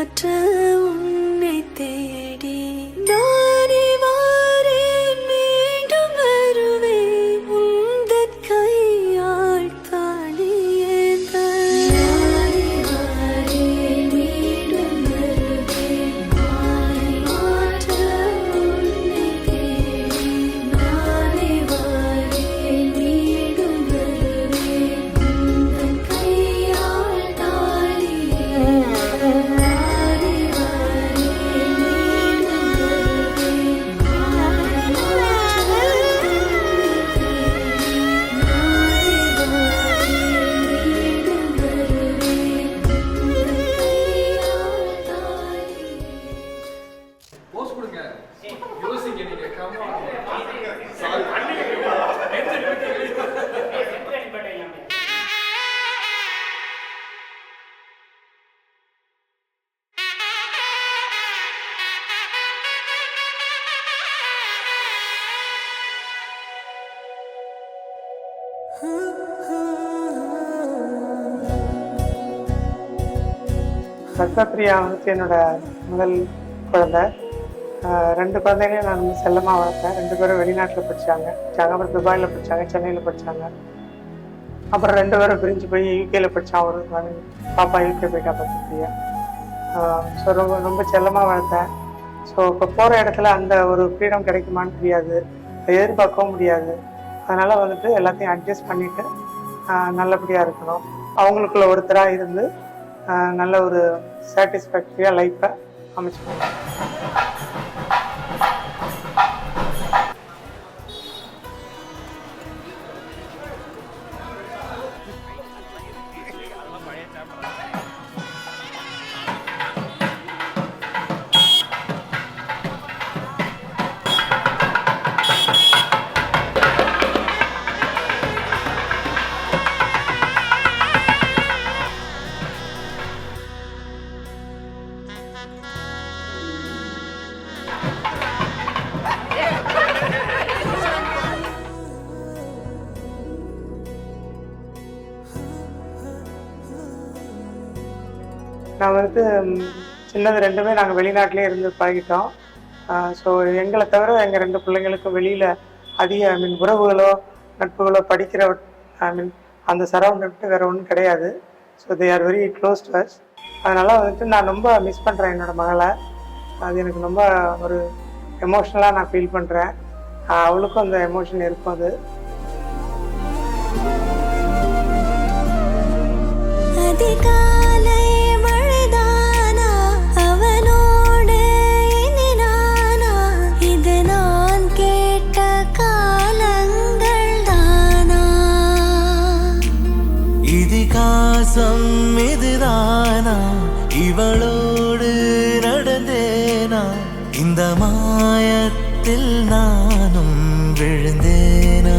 மாற்ற உன்னை தேடி நானே வாரேன், மீண்டும் வருவேன் உந்தன் கையால் தாளியேந்த. நானே வாரேன், மீண்டும் வருவேன் மாலை மாற்ற உன்னை தேடி. நானே வாரேன், மீண்டும் வருவேன் உந்தன் கையால் தாளியேந்த. போஸ் கொடுங்க. யோசிங்க நீங்க. Come on. சத்யபிரியா வந்துட்டு என்னோட முதல் குழந்தை. 2 குழந்தைங்களையும் நான் வந்து செல்லமாக வளர்த்தேன். 2 பேரும் வெளிநாட்டில் படித்தாங்க. அப்புறம் துபாயில் படித்தாங்க, சென்னையில் படித்தாங்க. அப்புறம் 2 பேரும் பிரிஞ்சு போய் யூகேயில் படித்தான். ஒரு பாப்பா யூகே போயிட்டா சத்யபிரியா. ஸோ ரொம்ப செல்லமாக வளர்த்தேன். ஸோ இப்போ போகிற இடத்துல அந்த ஒரு ஃப்ரீடம் கிடைக்குமான்னு தெரியாது, எதிர்பார்க்கவும் முடியாது. அதனால் வந்துட்டு எல்லாத்தையும் அட்ஜஸ்ட் பண்ணிவிட்டு நல்லபடியாக இருக்கணும். அவங்களுக்குள்ள ஒருத்தராக இருந்து நல்ல ஒரு சாட்டிஸ்ஃபேக்டரியாக லைஃப்பை அமைச்சுக்கணும். நான் வந்துட்டு சின்னது 2மே நாங்கள் வெளிநாட்டிலே இருந்து பழகிட்டோம். ஸோ எங்களை தவிர எங்கள் 2 பிள்ளைங்களுக்கும் வெளியில் அதிக உறவுகளோ நட்புகளோ படிக்கிற அந்த சரௌண்டை விட்டு வேறு ஒன்றும் கிடையாது. So they are very close to us. அதனால் வந்துட்டு நான் ரொம்ப மிஸ் பண்ணுறேன் என்னோடய மகளை. அது எனக்கு ரொம்ப ஒரு எமோஷ்னலாக நான் ஃபீல் பண்ணுறேன். அவளுக்கும் அந்த எமோஷன் இருக்கும். அது அதிகாலை மழைதானா அவனோடு இனி நானா, இது நான் கேட்ட காலங்கள் தானா. இதிகாசம் இதுதானா, இவளோடு நடந்தேனா, இந்த மாயத்தில் நானும் விழுந்தேனா.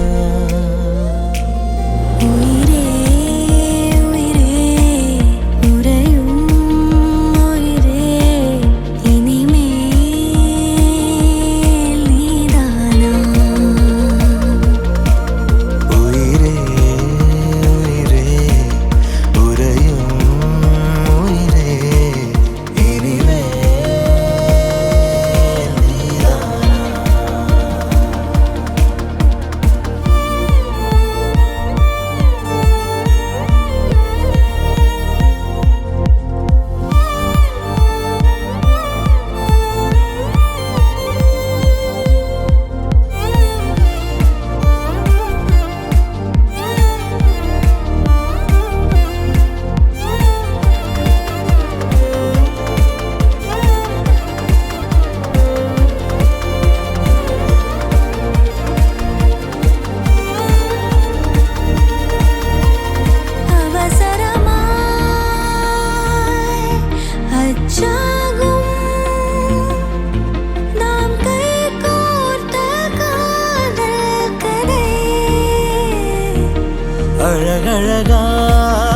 உயிரே உயிரே உறையும் உயிரே, இனிமேல் நீதானா. உயிரே உயிரே உறையும் உயிரே, இனிமே நீதானா.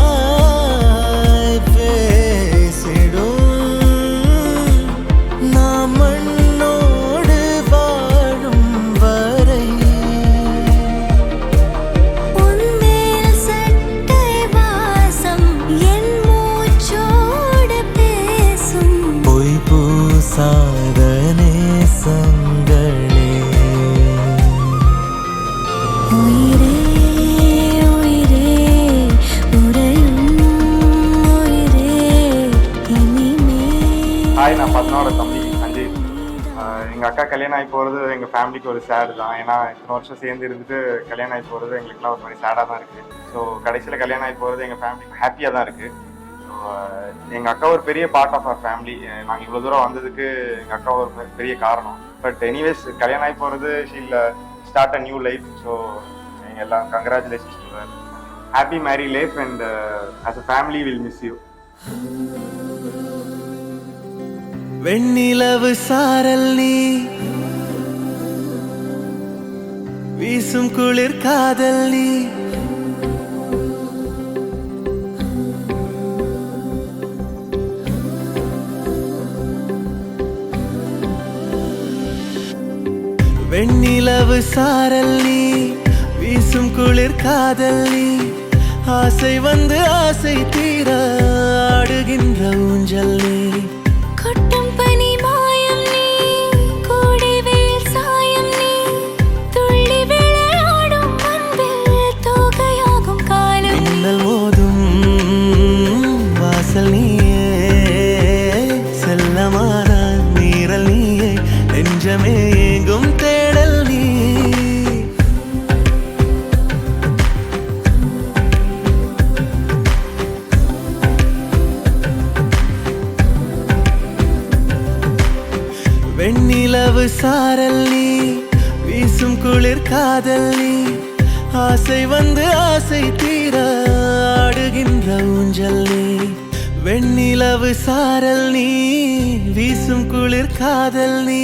அழகழகாய் பேசிடும் நாம் மண்ணோடு வாழும் வரை. உன்மேல் சட்டை வாசம் என் மூச்சோடு பேசும் ஹாய், நான் பத்மாவோட தம்பி சஞ்சய். எங்கள் அக்கா கல்யாணம் ஆகி போகிறது எங்கள் ஃபேமிலிக்கு ஒரு சேடு தான். ஏன்னா இத்தனை வருஷம் சேர்ந்து இருந்துட்டு கல்யாணம் ஆகி போகிறது எங்களுக்குலாம் ஒரு மாதிரி சேடாக தான் இருக்குது. ஸோ கடைசியில் கல்யாணம் ஆகி போகிறது எங்கள் ஃபேமிலிக்கு ஹாப்பியாக தான் இருக்குது. ஸோ எங்கள் அக்கா ஒரு பெரிய பார்ட் ஆஃப் அவர் ஃபேமிலி. நாங்கள் இவ்வளோ தூரம் வந்ததுக்கு எங்கள் அக்கா ஒரு பெரிய காரணம். பட் எனிவேஸ் கல்யாணம் ஆகி போகிறது she'll start a new life. So எங்கள் எல்லாம் congratulations to her. Happy marry life and as a family will miss you. வெண்ணிலவு சாரல் நீ வீசும் குளிர் காதல் நீ வெண்ணிலவு சாரல் நீ வீசும் குளிர் காதல் நீ ஆசை வந்து ஆசை தீர ஆடுகின்ற ஊஞ்சல் நீ கொட்டும் பனி மாயம் நீ கோடை வெயில் சாயம் நீ துள்ளி விளையாடும் அன்பில் தோகையாகும் காலம் நீ மின்னல் மோதும் வாசல் நீயே செல்லமான நீரல் நீயே நெஞ்சமே எங்கும் தேடல் நீ வெண்ணிலவு சாரல் நீ வீசும் குளிர் காதல் நீ ஆசை வந்து ஆசை தீர ஆடுகின்ற ஊஞ்சல் நீ வெண்ணிலவு சாரல் நீ வீசும் குளிர் காதல் நீ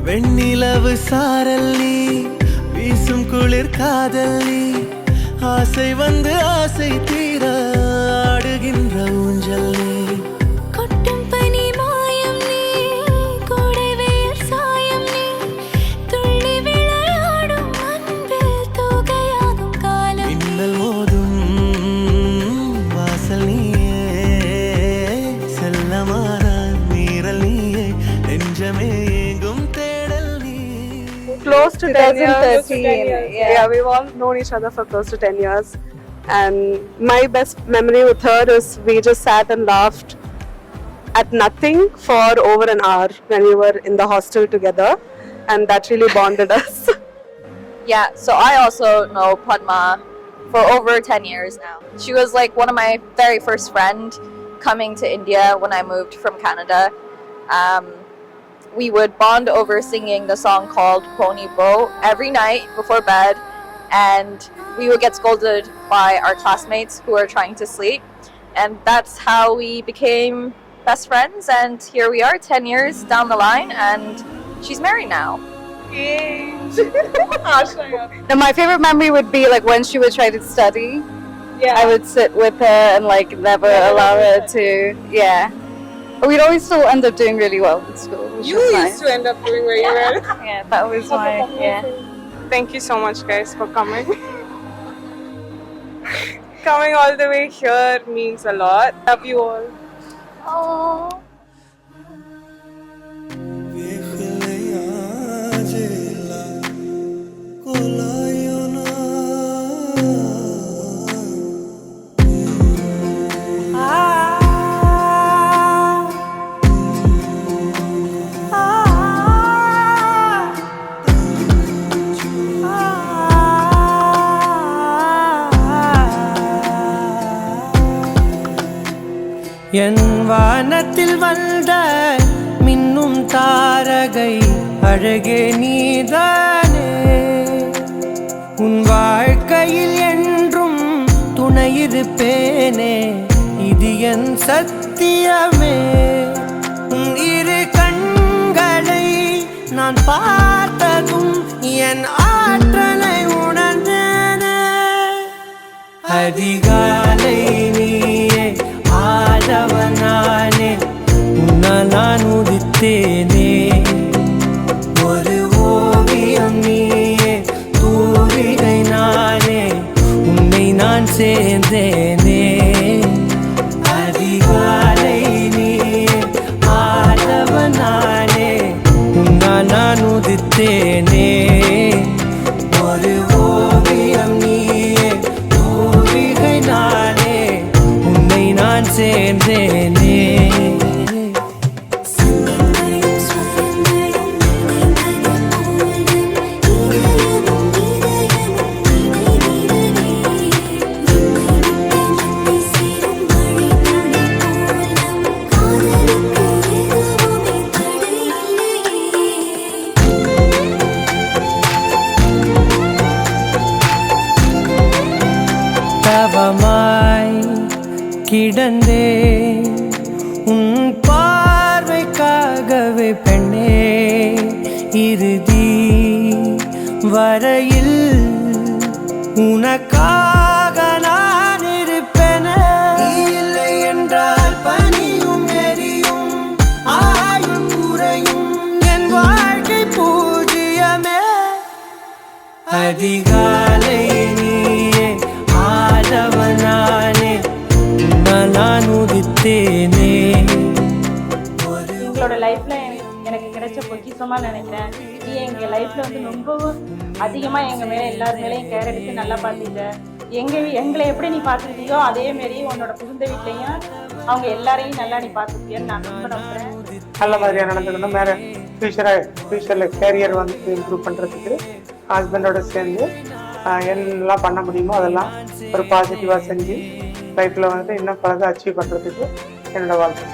வெண்ணிலவு சாரல் நீ வீசும் குளிர் காதல் நீ ஆசை வந்து ஆசை தீர ஆடுகின்ற ஊஞ்சல் நீ கொட்டும் பனி மாயம் நீ கோடை வெயில் சாயம் நீ துள்ளி விளையாடும் அன்பில் தோகையாகும் காலம் நீ மின்னல் மோதும் வாசல் நீயே செல்லமான நீரல் நீயே நெஞ்சமே எங்கும் தேடல் நீ Close to 10 years. 2013. Yeah, we've all known each other for close to 10 years. And my best memory with her is we just sat and laughed at nothing for over an hour when we were in the hostel together. And that really bonded us. Yeah, so I also know Padma for over 10 years now. She was like one of my very first friends coming to India when I moved from Canada. We would bond over singing the song called Pony Bow every night before bed, and we would get scolded by our classmates who were trying to sleep, and that's how we became best friends. And here we are 10 years down the line, and she's married now. Now, my favorite memory would be like when she would try to study. Yeah. I would sit with her and like never allow her to. Yeah. But we'd always still end up doing really well in school. Which You was used nice. to end up doing very well. Yeah, that was my. Yeah. Thank you so much, guys, for coming. Coming all the way here means a lot. Love you all. என் வானத்தில் வந்த மின்னும் தாரகை அழகே நீதானே. உன் வாழ்க்கையில் என்றும் துணையிருப்பேனே, இது என் சத்தியமே. உன் இரு கண்களை நான் பார்த்ததும் என் ஆற்றலை உணர்ந்தேனே. அதிகாலை நீயே ஆதவனானே, உன்னால் நான் உதித்தேனே. ஒரு ஓவியம் நீயே தூரிகை நானே, உன்னை நான் சேர்ந்தேனே. அதிகாலை நீயே ஆதவனானே, உன்னால் நான் உதித்தேனே. ஒரு ஓவியம் நீயே தூரிகை நானே, உன்னை நான் சேர்ந்தேனே. தவமாய் கிடந்தே உன் பார்வைக்காகவே பெண்ணே. இறுதி வரையில் உனக்காக நான் இருப்பேனே. இல்லை என்றால் பனியும் எரியும் ஆயும் குறையும் என் வாழ்க்கை பூஜ்ஜியமே. அதிகாலை நீயே ஆதவனானே, நான் உதித்தேனே. எங்களோட லைஃப்ல எனக்கு கிடைச்ச பொக்கிஷமா நினைக்கிறேன். நீ எங்க லைஃப்ல வந்து ரொம்பவும் அதிகமா எங்க மேல எல்லார் மேலேயும் கேர் எடுத்து நல்லா பார்த்துக்க. எங்களை எப்படி நீ பார்த்துக்கிட்டியோ அதே மாரி உன்னோட புகுந்த வீட்லையும் அவங்க எல்லாரையும் நல்லா நீ பார்த்துக்கிட்டியன்னு நான் ரொம்ப நம்புறேன். நல்ல மாதிரியாக நடந்துக்கணும். மேலே ஃபியூச்சரில் கேரியர் வந்து இம்ப்ரூவ் பண்ணுறதுக்கு ஹஸ்பண்டோட சேர்ந்து என்னெல்லாம் பண்ண முடியுமோ அதெல்லாம் ஒரு பாசிட்டிவாக செஞ்சு லைஃப்பில் வந்துட்டு இன்னும் பலதை அச்சீவ் பண்ணுறதுக்கு என்னோடய வாழ்க்கை.